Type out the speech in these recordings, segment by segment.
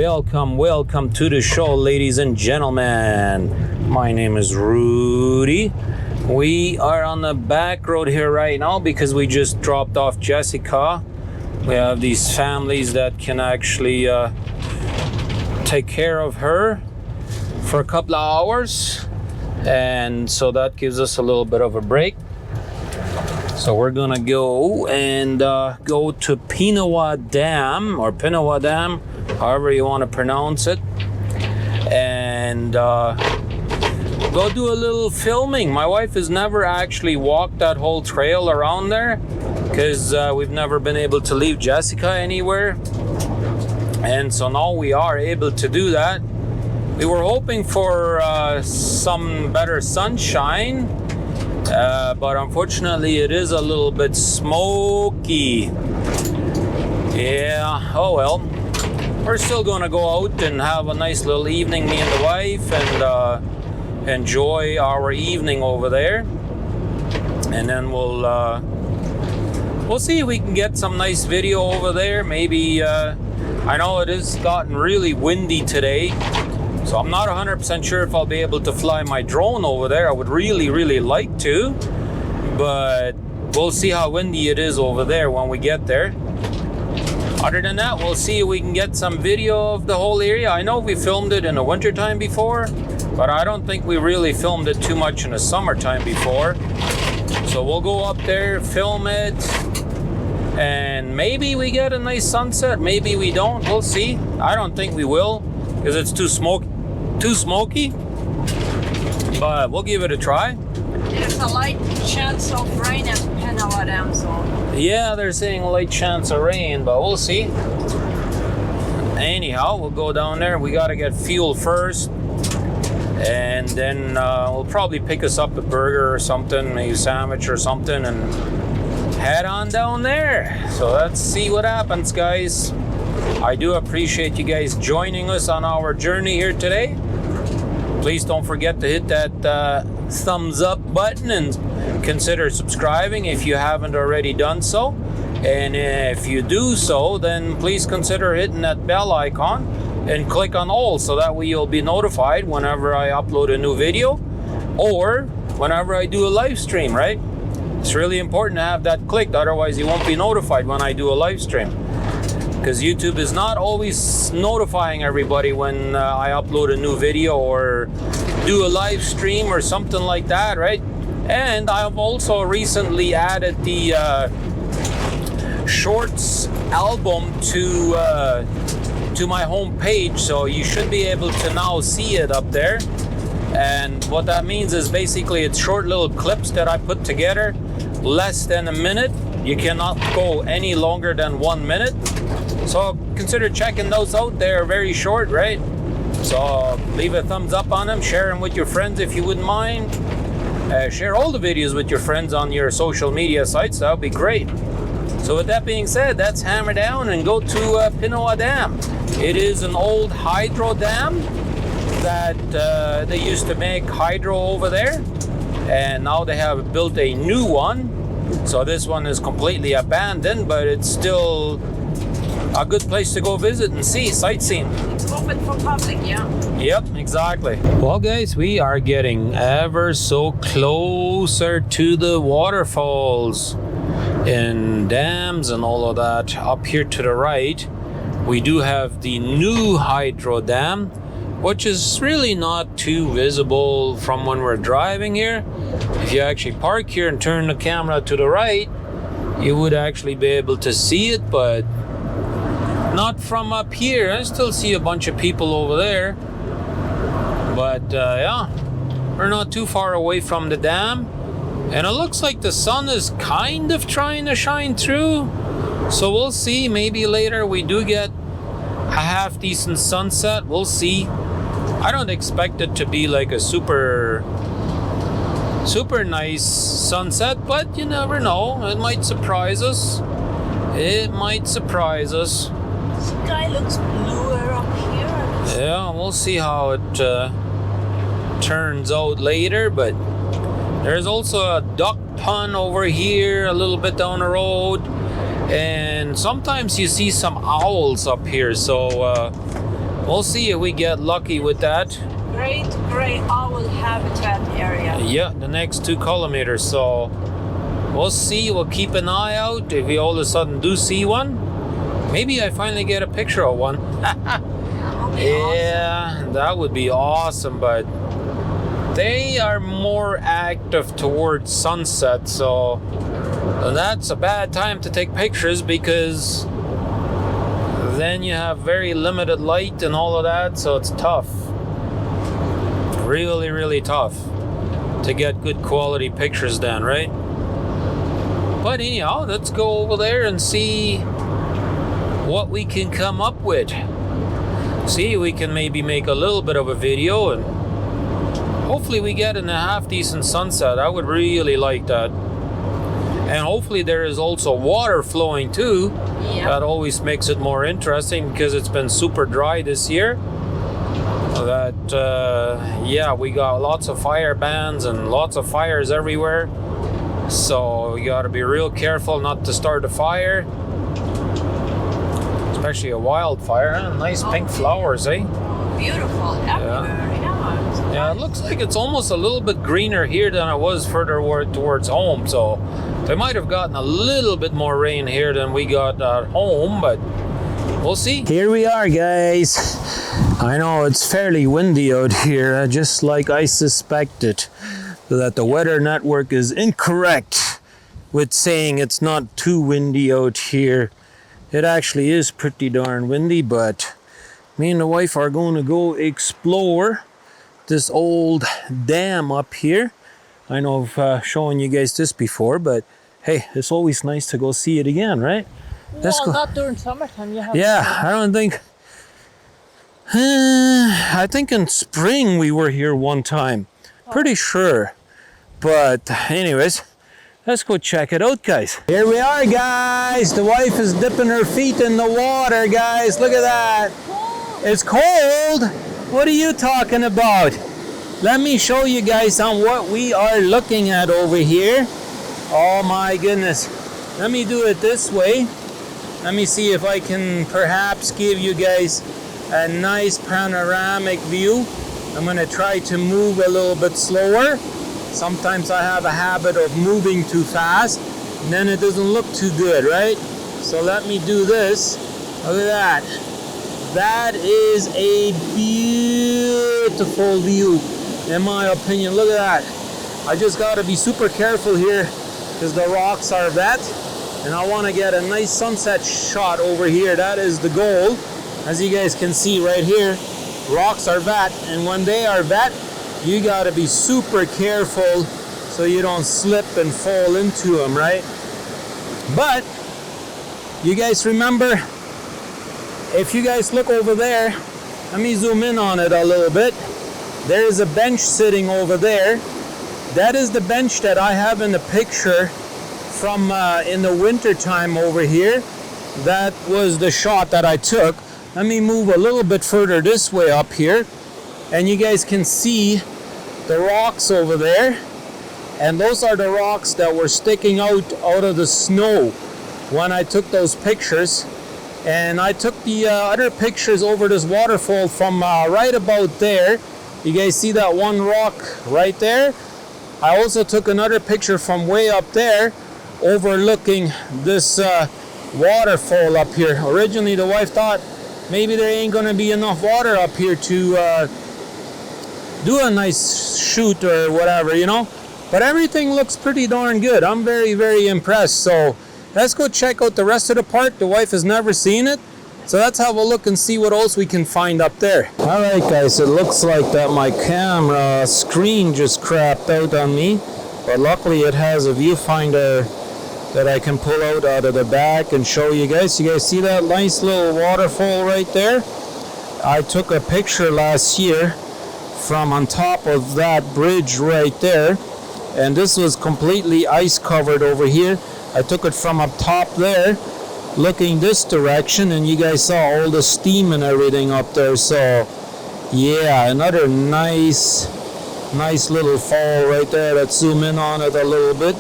Welcome to the show, ladies and gentlemen. My name is Rudi. We are on the back road here right now because we just dropped off Jessica. We have these families that can actually take care of her for a couple of hours, and so that gives us a little bit of a break. So we're gonna go and go to Pinawa Dam, or Pinawa Dam, however you want to pronounce it, and go do a little filming. My wife has never actually walked that whole trail around there because we've never been able to leave Jessica anywhere, and so now we are able to do that. We were hoping for some better sunshine, but unfortunately it is a little bit smoky. Yeah, oh well. We're still gonna go out and have a nice little evening, me and the wife, and enjoy our evening over there. And then we'll see if we can get some nice video over there. Maybe, I know it has gotten really windy today, so I'm not 100% sure if I'll be able to fly my drone over there. I would really like to, but we'll see how windy it is over there when we get there. Other than that, we'll see if we can get some video of the whole area. I know we filmed it in the wintertime before, but I don't think we really filmed it too much in the summertime before. So we'll go up there, film it, and maybe we get a nice sunset, maybe we don't, we'll see. I don't think we will, because it's too smoky, but we'll give it a try. There's a light chance of rain at Pinawa Dam, so... Yeah, they're saying a light chance of rain, but we'll see. Anyhow, we'll go down there. We gotta get fuel first, and then we'll probably pick us up a burger or something, maybe a sandwich or something, and head on down there. So let's see what happens, guys. I do appreciate you guys joining us on our journey here today. Please don't forget to hit that thumbs up button and consider subscribing if you haven't already done so. And if you do so, then please consider hitting that bell icon and click on all, so that way you'll be notified whenever I upload a new video or whenever I do a live stream, right? It's really important to have that clicked, otherwise you won't be notified when I do a live stream, because YouTube is not always notifying everybody when I upload a new video or do a live stream or something like that, right? And I've also recently added the shorts album to my home page, so you should be able to now see it up there. And what that means is basically it's short little clips that I put together, less than a minute. You cannot go any longer than 1 minute. So consider checking those out. They're very short, right? So leave a thumbs up on them, share them with your friends if you wouldn't mind. Share all the videos with your friends on your social media sites. That would be great. So with that being said, let's hammer down and go to Pinawa Dam. It is an old hydro dam that they used to make hydro over there, and now they have built a new one. So this one is completely abandoned, but it's still a good place to go visit and see, sightseeing. It's open for public, yeah. Yep, exactly. Well, guys, we are getting ever so closer to the waterfalls and dams and all of that. Up here to the right, we do have the new hydro dam, which is really not too visible from when we're driving here. If you actually park here and turn the camera to the right, you would actually be able to see it, but not from up here. I still see a bunch of people over there, but yeah, we're not too far away from the dam, and it looks like the sun is kind of trying to shine through, so we'll see. Maybe later we do get a half decent sunset. We'll see. I don't expect it to be like a super nice sunset, but you never know. It might surprise us. It might surprise us. Sky looks bluer up here. Yeah, we'll see how it turns out later, but there's also a duck pond over here a little bit down the road, and sometimes you see some owls up here, so we'll see if we get lucky with that. Great gray owl habitat area. Yeah, the next 2 kilometers. So we'll see. We'll keep an eye out. If we all of a sudden do see one, maybe I finally get a picture of one. Yeah, awesome. That would be awesome. But they are more active towards sunset, so that's a bad time to take pictures because then you have very limited light and all of that, so it's tough. Really, really tough to get good quality pictures done, right? But anyhow, let's go over there and see what we can come up with. See, we can maybe make a little bit of a video and hopefully we get in a half decent sunset. I would really like that. And hopefully there is also water flowing too. Yeah. That always makes it more interesting because it's been super dry this year. Yeah, we got lots of fire bans and lots of fires everywhere. So you gotta be real careful not to start a fire. Especially a wildfire. Nice pink flowers, eh? Beautiful everywhere. Yeah, it looks like it's almost a little bit greener here than it was further towards home. So they might have gotten a little bit more rain here than we got at home, but we'll see. Here we are, guys. I know it's fairly windy out here, just like I suspected. That the weather network is incorrect with saying it's not too windy out here. It actually is pretty darn windy, but me and the wife are going to go explore this old dam up here. I know I've shown you guys this before, but hey, it's always nice to go see it again, right? Let's go. Not during summertime. You have I don't think. I think in spring we were here one time. Pretty sure. But anyways, let's go check it out, guys. Here we are, guys. The wife is dipping her feet in the water, guys. Look at that. It's cold. What are you talking about? Let me show you guys on what we are looking at over here. Oh my goodness. Let me do it this way. Let me see if I can perhaps give you guys a nice panoramic view. I'm going to try to move a little bit slower. Sometimes I have a habit of moving too fast, and then it doesn't look too good, right? So let me do this. Look at that. That is a beautiful view, in my opinion. Look at that. I just got to be super careful here because the rocks are wet, and I want to get a nice sunset shot over here. That is the goal. As you guys can see right here, rocks are wet, and when they are wet, you got to be super careful so you don't slip and fall into them, right? But you guys remember, if you guys look over there, let me zoom in on it a little bit. There is a bench sitting over there. That is the bench that I have in the picture from in the winter time over here. That was the shot that I took. Let me move a little bit further this way up here, and you guys can see the rocks over there. And those are the rocks that were sticking out of the snow when I took those pictures. And I took the other pictures over this waterfall from right about there. You guys see that one rock right there? I also took another picture from way up there overlooking this waterfall up here. Originally the wife thought maybe there ain't gonna be enough water up here to do a nice shoot or whatever, you know? But everything looks pretty darn good. I'm very, very impressed. So let's go check out the rest of the park. The wife has never seen it. So let's have a look and see what else we can find up there. All right, guys, it looks like that my camera screen just crapped out on me. But luckily it has a viewfinder that I can pull out of the back and show you guys. You guys see that nice little waterfall right there? I took a picture last year from on top of that bridge right there. And this was completely ice covered over here. I took it from up top there, looking this direction, and you guys saw all the steam and everything up there. So yeah, another nice little fall right there. Let's zoom in on it a little bit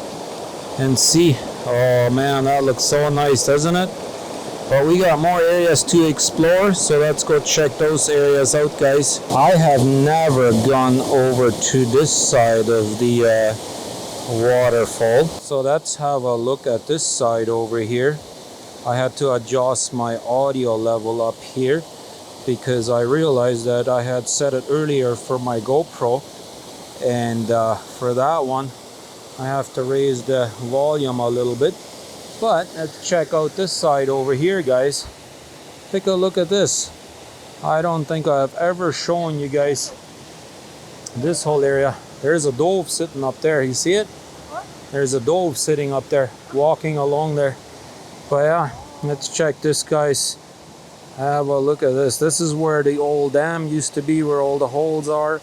and see. Oh man, that looks so nice, doesn't it? But we got more areas to explore, so let's go check those areas out, guys. I have never gone over to this side of the waterfall. So let's have a look at this side over here. I had to adjust my audio level up here because I realized that I had set it earlier for my GoPro, and for that one I have to raise the volume a little bit. But let's check out this side over here, guys. Take a look at this. I don't think I've ever shown you guys this whole area. There's a dove sitting up there. You see it? What? There's a dove sitting up there, walking along there. But yeah, let's check this, guys. Have a look at this. This is where the old dam used to be, where all the holes are.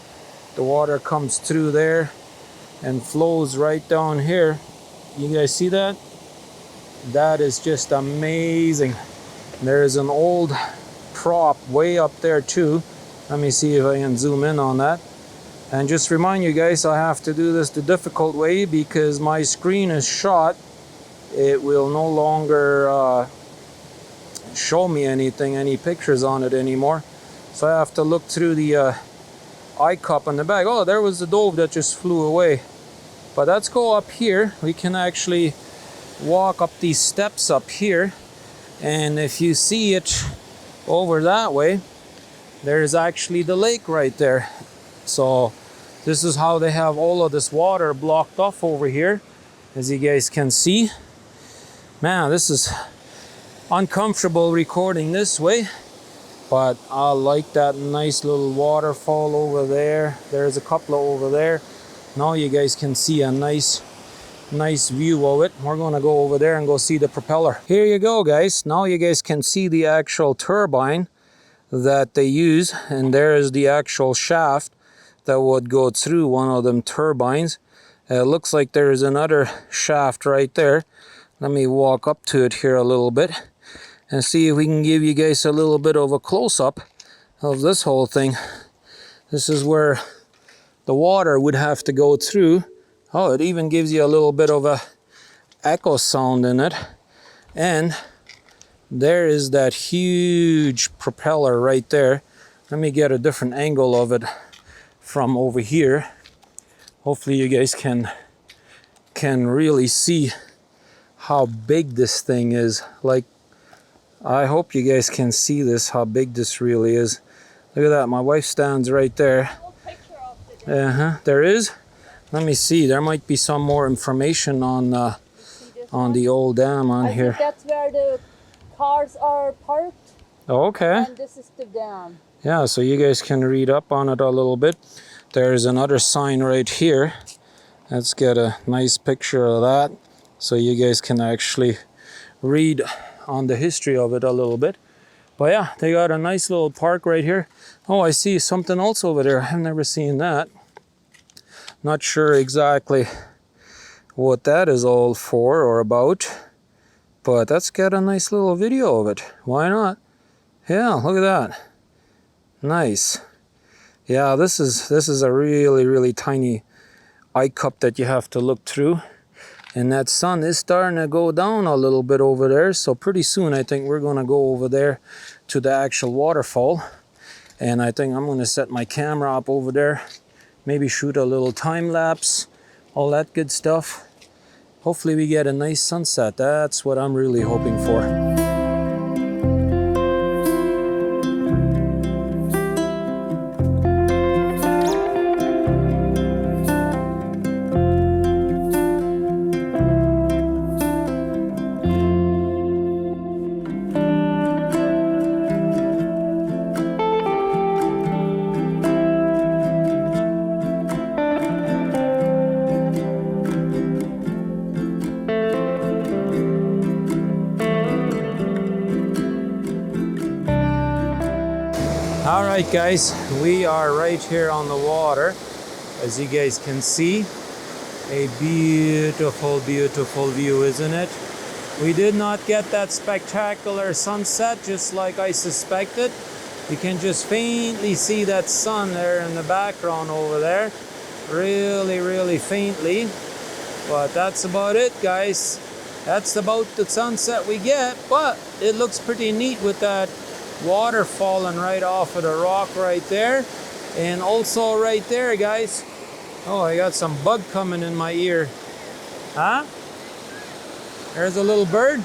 The water comes through there and flows right down here. You guys see that? That is just amazing. There's an old prop way up there too. Let me see if I can zoom in on that. And just remind you guys, I have to do this the difficult way because my screen is shot. It will no longer show me anything, any pictures on it anymore. So I have to look through the eye cup on the back. Oh, there was the dove that just flew away. But let's go up here. We can actually walk up these steps up here, and if you see it over that way, there's actually the lake right there. So this is how they have all of this water blocked off over here, as you guys can see. Man, this is uncomfortable recording this way, but I like that nice little waterfall over there. There's a couple over there. Now you guys can see a nice view of it. We're gonna go over there and go see the propeller. Here you go, guys. Now you guys can see the actual turbine that they use, and there's the actual shaft that would go through one of them turbines. It looks like there's another shaft right there. Let me walk up to it here a little bit and see if we can give you guys a little bit of a close-up of this whole thing. This is where the water would have to go through. Oh, it even gives you a little bit of a echo sound in it. And there is that huge propeller right there. Let me get a different angle of it from over here. Hopefully you guys can really see how big this thing is. Like, I hope you guys can see this, how big this really is. Look at that, my wife stands right there. There is. Let me see. There might be some more information on the old dam on here. I think that's where the cars are parked. Okay. And this is the dam. Yeah, so you guys can read up on it a little bit. There's another sign right here. Let's get a nice picture of that so you guys can actually read on the history of it a little bit. But yeah, they got a nice little park right here. Oh, I see something else over there. I've never seen that. Not sure exactly what that is all for or about, but let's get a nice little video of it. Why not? Yeah, look at that. Nice. Yeah, this is a really tiny eye cup that you have to look through. And that sun is starting to go down a little bit over there, so pretty soon I think we're gonna go over there to the actual waterfall. And I think I'm gonna set my camera up over there, maybe shoot a little time lapse, all that good stuff. Hopefully we get a nice sunset. That's what I'm really hoping for. Alright guys, we are right here on the water. As you guys can see, a beautiful view, isn't it? We did not get that spectacular sunset just like I suspected. You can just faintly see that sun there in the background over there. Really faintly. But that's about it, guys. That's about the sunset we get, but it looks pretty neat with that water falling right off of the rock right there. And also right there, guys. Oh, I got some bug coming in my ear. Huh? There's a little bird.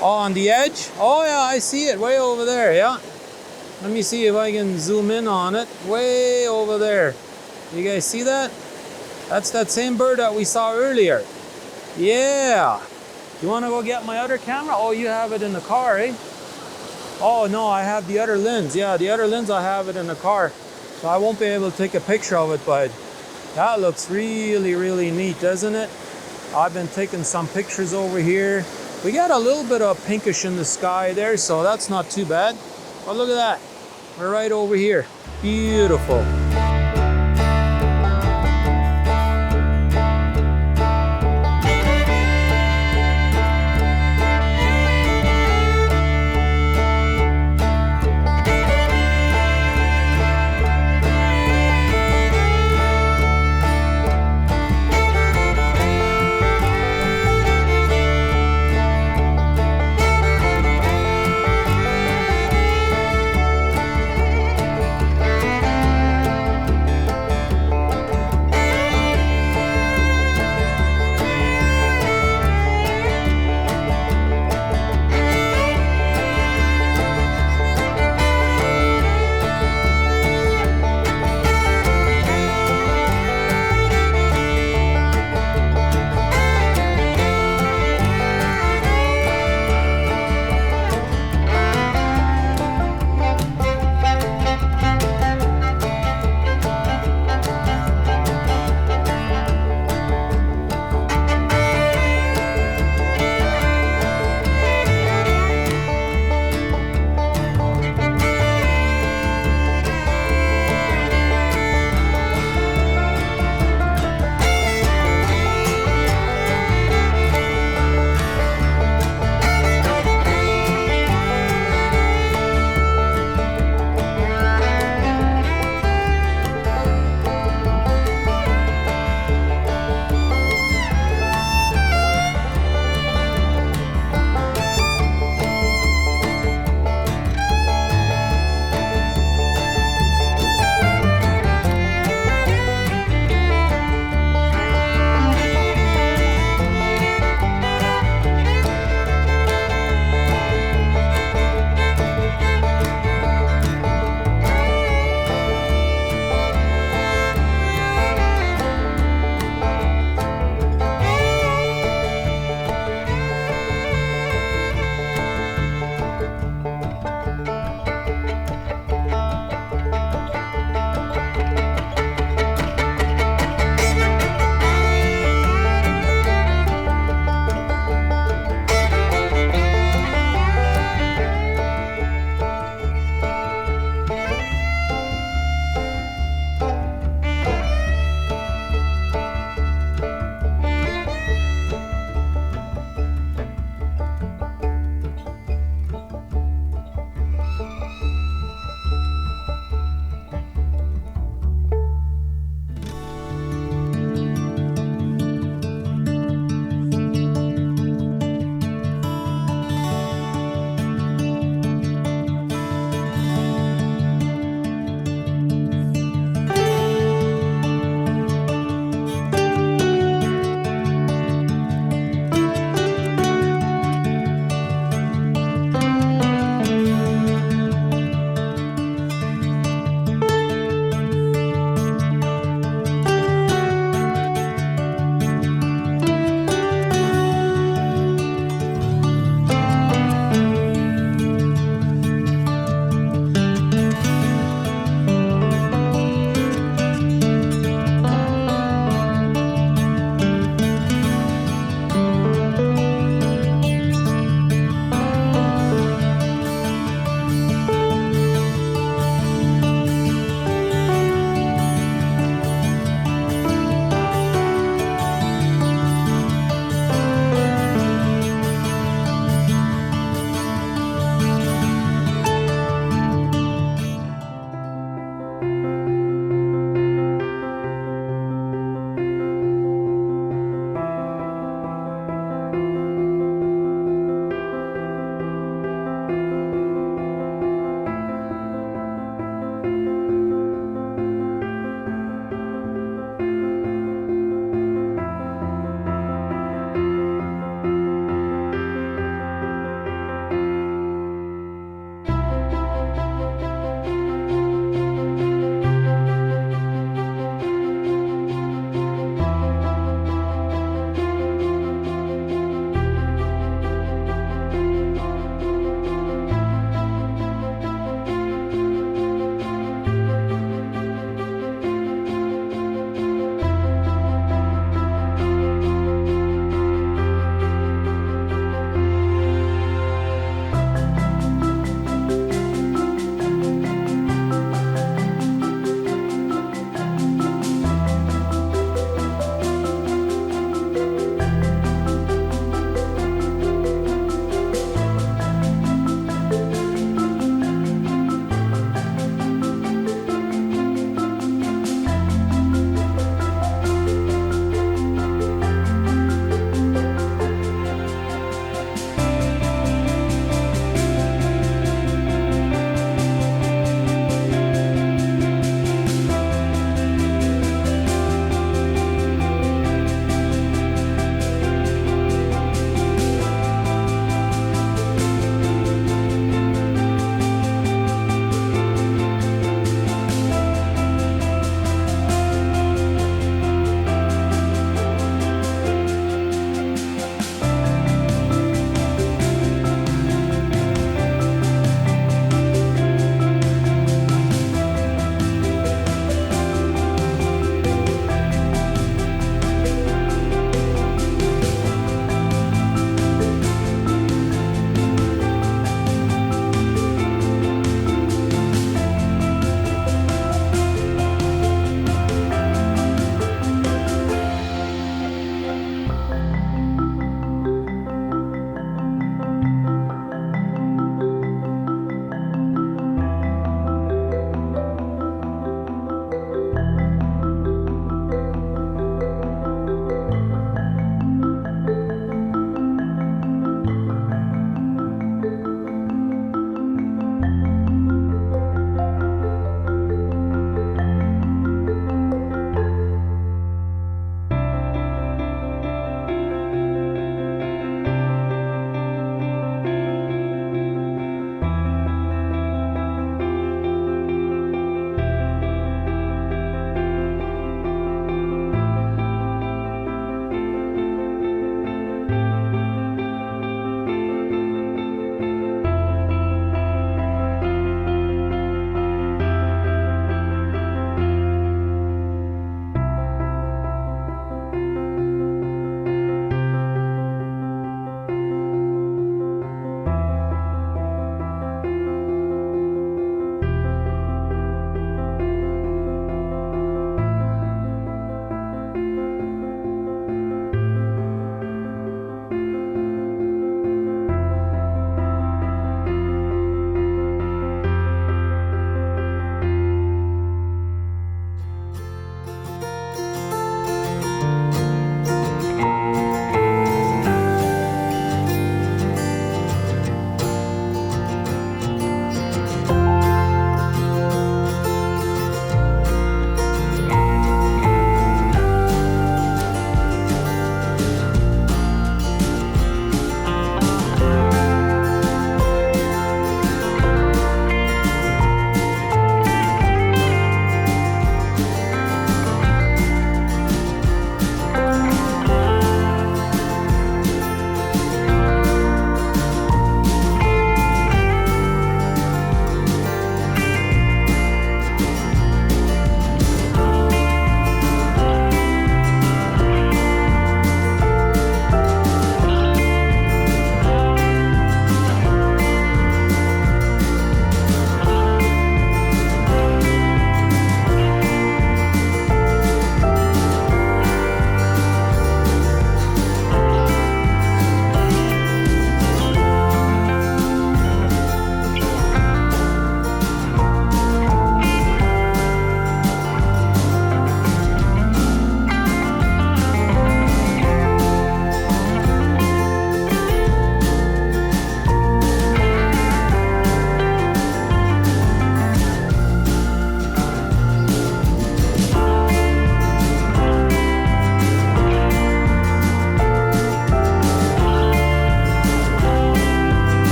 Oh, on the edge? Oh yeah, I see it way over there, yeah. Let me see if I can zoom in on it. Way over there. You guys see that? That's that same bird that we saw earlier. Yeah. You want to go get my other camera? Oh, you have it in the car, eh? Oh, no, I have the other lens. Yeah, the other lens, I have it in the car. So I won't be able to take a picture of it, but that looks really, really neat, doesn't it? I've been taking some pictures over here. We got a little bit of pinkish in the sky there, so that's not too bad. But look at that. We're right over here. Beautiful.